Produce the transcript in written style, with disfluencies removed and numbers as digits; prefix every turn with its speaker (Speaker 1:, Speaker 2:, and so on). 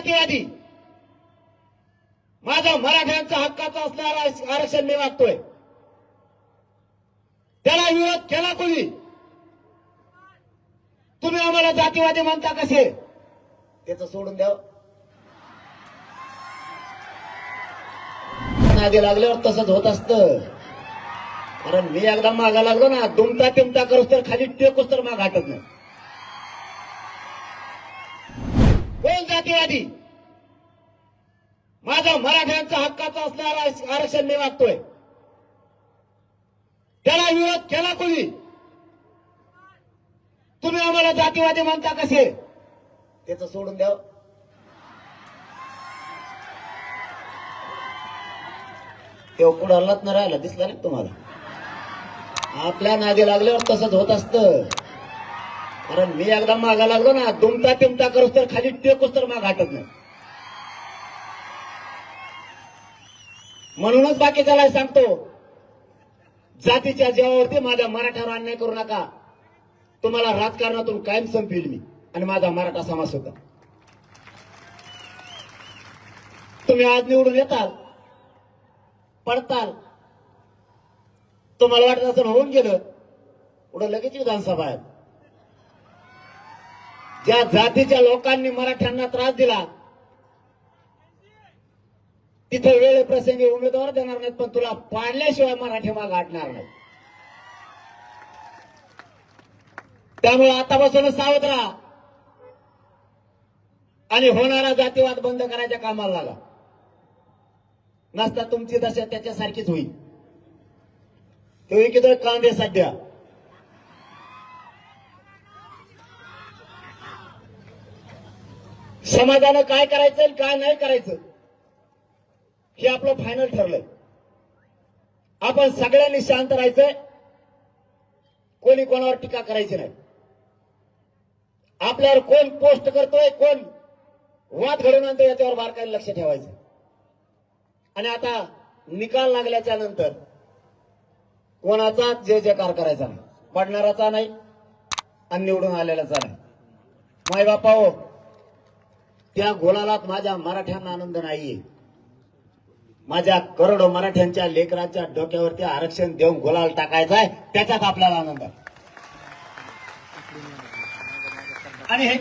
Speaker 1: जातीवादी माझा मराठ्यांचा हक्काचा असणारा आरक्षण मी मागतोय, त्याला विरोध केला कोणी? तुम्ही आम्हाला जातीवादी म्हणता कसे? त्याचं सोडून द्यावं. नादी लागल्यावर तसंच होत असतं. कारण मी एकदा मागा लागलो ना, दुमता तिमता करूस तर खाली टेकूस तर माग हटत नाही. कोण जातीवादी? माझा मराठ्यांचा हक्काचा असणारा आरक्षण मी मागतोय, त्याला विरोध केला कोणी? तुम्ही आम्हाला जातीवादी म्हणता कसे? त्याचं सोडून द्यावं. तेव्हा पुढे हल्लाच न राहिला, दिसला नाही तुम्हाला? आपल्या नादी लागल्यावर तसंच होत असतं. कारण मी एकदा मागा लागलो ना, दुमता तिमता करूस तर खाली टेकूस तर माग हटत नाही. म्हणूनच बाकीच्याला सांगतो, जातीच्या जीवावरती माझ्या मराठ्यावर अन्याय करू नका. तुम्हाला राजकारणातून कायम संपविल मी आणि माझा मराठा समाज होता. तुम्ही आज निवडून येताल, पडताल, तुम्हाला वाटत असं होऊन गेलं, पुढे लगेच विधानसभा आहे. ज्या जातीच्या लोकांनी मराठ्यांना त्रास दिला तिथे वेळे प्रसंगी उमेदवार देणार नाहीत, पण तुला पाडल्याशिवाय मराठी माग हटणार नाही. त्यामुळे आतापासून सावध राहा आणि होणारा जातीवाद बंद करायच्या कामाला लागा. नसता तुमची दशा त्याच्यासारखीच होईल. तो एकीकडे कांदे सध्या समाजानं काय करायचं काय नाही करायचं हे आपलं फायनल ठरलंय. आपण सगळ्यांनी शांत राहायचंय, कोणी कोणावर टीका करायची नाही. आपल्यावर कोण पोस्ट करतोय, कोण वाद घडवून आणतोय याच्यावर बारकाईने लक्ष ठेवायचं. आणि आता निकाल लागल्याच्या नंतर कोणाचा जय जयकार करायचा नाही, पडणाराचा नाही आणि निवडून आलेल्याचा नाही. माय बापा हो, त्या गोलालात माझ्या मराठ्यांना आनंद नाहीये. माझ्या करोडो मराठ्यांच्या लेकरांच्या डोक्यावरती आरक्षण देऊन गोलाल टाकायचा आहे, त्याच्यात आपल्याला आनंद आहे. आणि हे